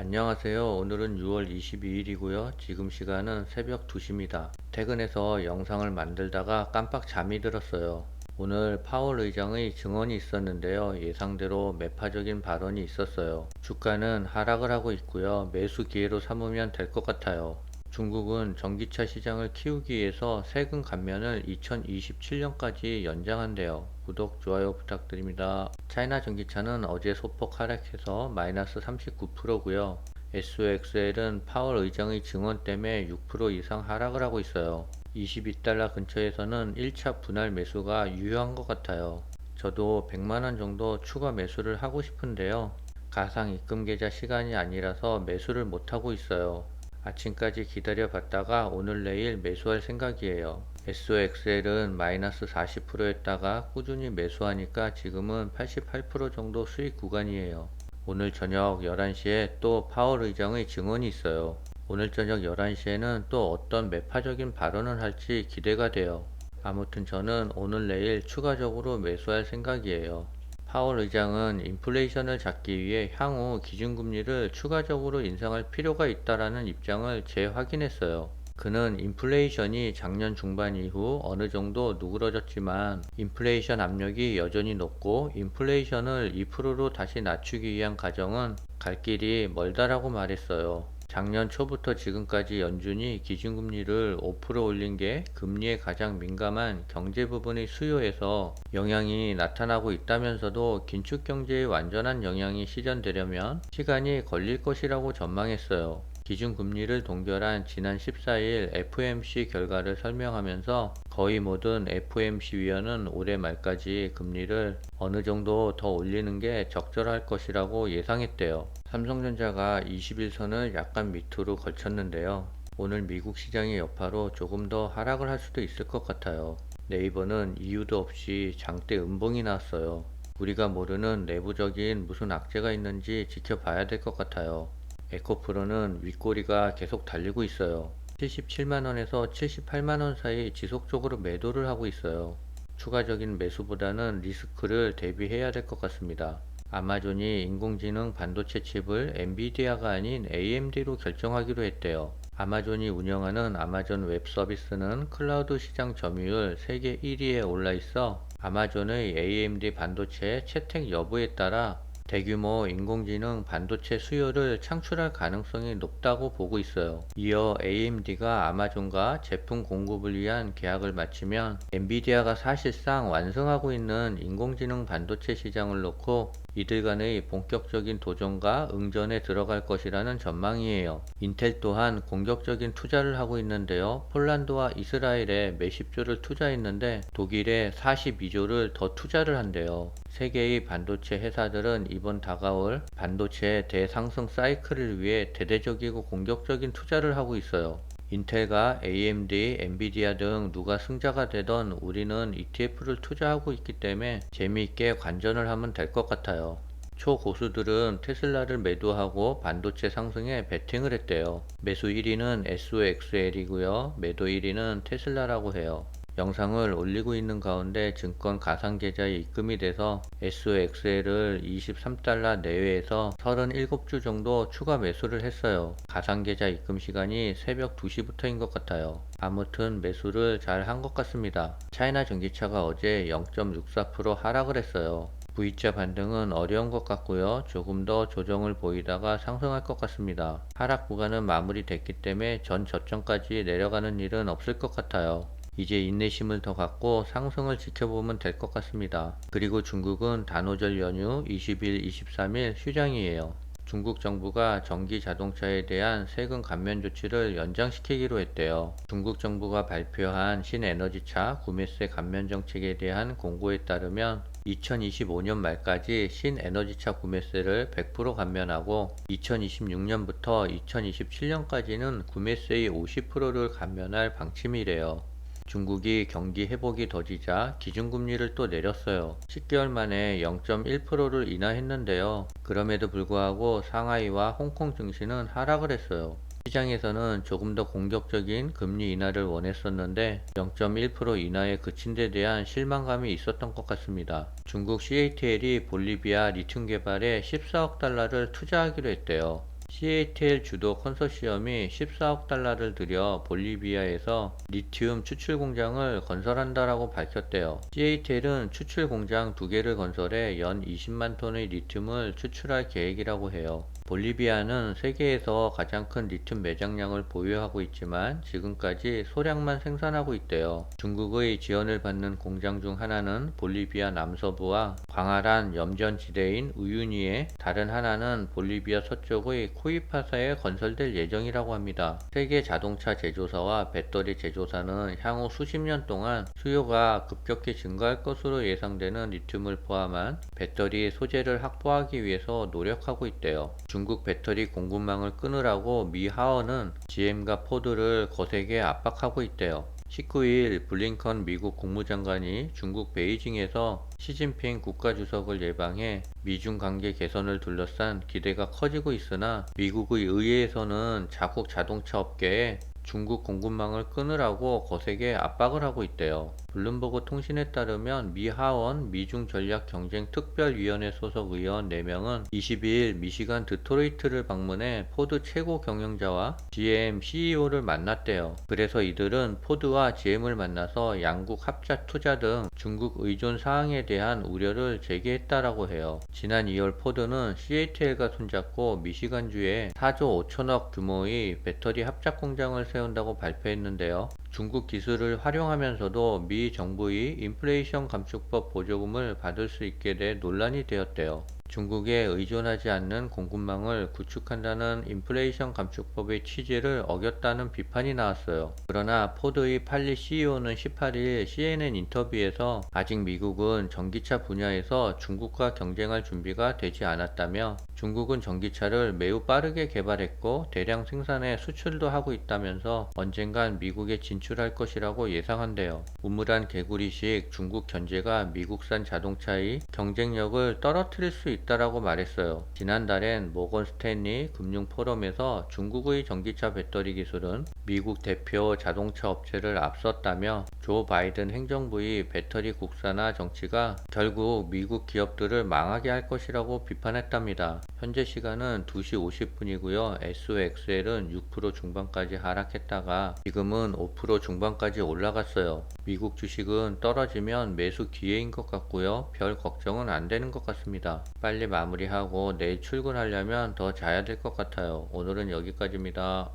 안녕하세요. 오늘은 6월 22일이고요. 지금 시간은 새벽 2시입니다. 퇴근해서 영상을 만들다가 깜빡 잠이 들었어요. 오늘 파월 의장의 증언이 있었는데요. 예상대로 매파적인 발언이 있었어요. 주가는 하락을 하고 있고요. 매수 기회로 삼으면 될 것 같아요. 중국은 전기차 시장을 키우기 위해서 세금 감면을 2027년까지 연장한대요. 구독, 좋아요 부탁드립니다. 차이나 전기차는 어제 소폭 하락해서 마이너스 39%고요. SOXL은 파월 의장의 증언 때문에 6% 이상 하락을 하고 있어요. 22달러 근처에서는 1차 분할 매수가 유효한 것 같아요. 저도 100만원 정도 추가 매수를 하고 싶은데요. 가상 입금 계좌 시간이 아니라서 매수를 못하고 있어요. 아침까지 기다려 봤다가 오늘 내일 매수할 생각이에요. SOXL은 마이너스 40%였다가 꾸준히 매수하니까 지금은 88% 정도 수익 구간이에요. 오늘 저녁 11시에 또 파월 의장의 증언이 있어요. 오늘 저녁 11시에는 또 어떤 매파적인 발언을 할지 기대가 돼요. 아무튼 저는 오늘 내일 추가적으로 매수할 생각이에요. 파월 의장은 인플레이션을 잡기 위해 향후 기준금리를 추가적으로 인상할 필요가 있다라는 입장을 재확인했어요. 그는 인플레이션이 작년 중반 이후 어느 정도 누그러졌지만 인플레이션 압력이 여전히 높고 인플레이션을 2%로 다시 낮추기 위한 과정은 갈 길이 멀다라고 말했어요. 작년 초부터 지금까지 연준이 기준금리를 5% 올린 게 금리에 가장 민감한 경제 부분의 수요에서 영향이 나타나고 있다면서도 긴축경제의 완전한 영향이 시전되려면 시간이 걸릴 것이라고 전망했어요. 기준금리를 동결한 지난 14일 FOMC 결과를 설명하면서 거의 모든 FOMC 위원은 올해 말까지 금리를 어느 정도 더 올리는 게 적절할 것이라고 예상했대요. 삼성전자가 21선을 약간 밑으로 걸쳤는데요. 오늘 미국 시장의 여파로 조금 더 하락을 할 수도 있을 것 같아요. 네이버는 이유도 없이 장대 음봉이 나왔어요. 우리가 모르는 내부적인 무슨 악재가 있는지 지켜봐야 될 것 같아요. 에코프로는 윗꼬리가 계속 달리고 있어요. 77만원에서 78만원 사이 지속적으로 매도를 하고 있어요. 추가적인 매수보다는 리스크를 대비해야 될 것 같습니다. 아마존이 인공지능 반도체 칩을 엔비디아가 아닌 AMD로 결정하기로 했대요. 아마존이 운영하는 아마존 웹 서비스는 클라우드 시장 점유율 세계 1위에 올라 있어 아마존의 AMD 반도체 채택 여부에 따라 대규모 인공지능 반도체 수요를 창출할 가능성이 높다고 보고 있어요. 이어 AMD가 아마존과 제품 공급을 위한 계약을 마치면 엔비디아가 사실상 완성하고 있는 인공지능 반도체 시장을 놓고 이들 간의 본격적인 도전과 응전에 들어갈 것이라는 전망이에요. 인텔 또한 공격적인 투자를 하고 있는데요. 폴란드와 이스라엘에 몇십조를 투자했는데 독일에 42조를 더 투자를 한대요. 세계의 반도체 회사들은 이번 다가올 반도체 대상승 사이클을 위해 대대적이고 공격적인 투자를 하고 있어요. 인텔과 AMD, 엔비디아 등 누가 승자가 되던 우리는 ETF를 투자하고 있기 때문에 재미있게 관전을 하면 될 것 같아요. 초고수들은 테슬라를 매도하고 반도체 상승에 베팅을 했대요. 매수 1위는 SOXL이고요. 매도 1위는 테슬라라고 해요. 영상을 올리고 있는 가운데 증권 가상계좌에 입금이 돼서 SOXL을 23달러 내외에서 37주 정도 추가 매수를 했어요. 가상계좌 입금 시간이 새벽 2시부터인 것 같아요. 아무튼 매수를 잘 한 것 같습니다. 차이나 전기차가 어제 0.64% 하락을 했어요. V자 반등은 어려운 것 같고요. 조금 더 조정을 보이다가 상승할 것 같습니다. 하락 구간은 마무리됐기 때문에 전 저점까지 내려가는 일은 없을 것 같아요. 이제 인내심을 더 갖고 상승을 지켜보면 될 것 같습니다. 그리고 중국은 단오절 연휴 20일, 23일 휴장이에요. 중국 정부가 전기 자동차에 대한 세금 감면 조치를 연장시키기로 했대요. 중국 정부가 발표한 신에너지차 구매세 감면 정책에 대한 공고에 따르면 2025년 말까지 신에너지차 구매세를 100% 감면하고 2026년부터 2027년까지는 구매세의 50%를 감면할 방침이래요. 중국이 경기 회복이 더디자 기준금리를 또 내렸어요. 10개월 만에 0.1%를 인하했는데요. 그럼에도 불구하고 상하이와 홍콩 증시는 하락을 했어요. 시장에서는 조금 더 공격적인 금리 인하를 원했었는데 0.1% 인하에 그친 데 대한 실망감이 있었던 것 같습니다. 중국 CATL이 볼리비아 리튬 개발에 14억 달러를 투자하기로 했대요. CATL 주도 컨소시엄이 14억 달러를 들여 볼리비아에서 리튬 추출 공장을 건설한다라고 밝혔대요. CATL은 추출 공장 2개를 건설해 연 20만 톤의 리튬을 추출할 계획이라고 해요. 볼리비아는 세계에서 가장 큰 리튬 매장량을 보유하고 있지만 지금까지 소량만 생산하고 있대요. 중국의 지원을 받는 공장 중 하나는 볼리비아 남서부와 광활한 염전지대인 우유니에, 다른 하나는 볼리비아 서쪽의 코이파사에 건설될 예정이라고 합니다. 세계 자동차 제조사와 배터리 제조사는 향후 수십 년 동안 수요가 급격히 증가할 것으로 예상되는 리튬을 포함한 배터리 소재를 확보하기 위해서 노력하고 있대요. 중국 배터리 공급망을 끊으라고 미 하원은 GM과 포드를 거세게 압박하고 있대요. 19일 블링컨 미국 국무장관이 중국 베이징에서 시진핑 국가주석을 예방해 미중 관계 개선을 둘러싼 기대가 커지고 있으나 미국의 의회에서는 자국 자동차 업계에 중국 공급망을 끊으라고 거세게 압박을 하고 있대요. 블룸버그 통신에 따르면 미 하원 미중전략경쟁특별위원회 소속 의원 4명은 22일 미시간 드트로이트를 방문해 포드 최고 경영자와 GM CEO를 만났대요. 그래서 이들은 포드와 GM을 만나서 양국 합작 투자 등 중국 의존 사항에 대한 우려를 제기했다라고 해요. 지난 2월 포드는 CATL과 손잡고 미시간주에 4조 5천억 규모의 배터리 합작 공장을 세운다고 발표했는데요. 중국 기술을 활용하면서도 미 정부의 인플레이션 감축법 보조금을 받을 수 있게 돼 논란이 되었대요. 중국에 의존하지 않는 공급망을 구축한다는 인플레이션 감축법의 취지를 어겼다는 비판이 나왔어요. 그러나 포드의 팔리 CEO는 18일 CNN 인터뷰에서 아직 미국은 전기차 분야에서 중국과 경쟁할 준비가 되지 않았다며, 중국은 전기차를 매우 빠르게 개발했고 대량 생산해 수출도 하고 있다면서 언젠간 미국에 진출할 것이라고 예상한대요. 우물안 개구리식 중국 견제가 미국산 자동차의 경쟁력을 떨어뜨릴 수 있다라고 말했어요. 지난달엔 모건 스탠리 금융 포럼에서 중국의 전기차 배터리 기술은 미국 대표 자동차 업체를 앞섰다며, 조 바이든 행정부의 배터리 국산화 정치가 결국 미국 기업들을 망하게 할 것이라고 비판했답니다. 현재 시간은 2시 50분이고요. SOXL은 6% 중반까지 하락했다가 지금은 5% 중반까지 올라갔어요. 미국 주식은 떨어지면 매수 기회인 것 같고요. 별 걱정은 안 되는 것 같습니다. 빨리 마무리하고 내일 출근하려면 더 자야 될 것 같아요. 오늘은 여기까지입니다.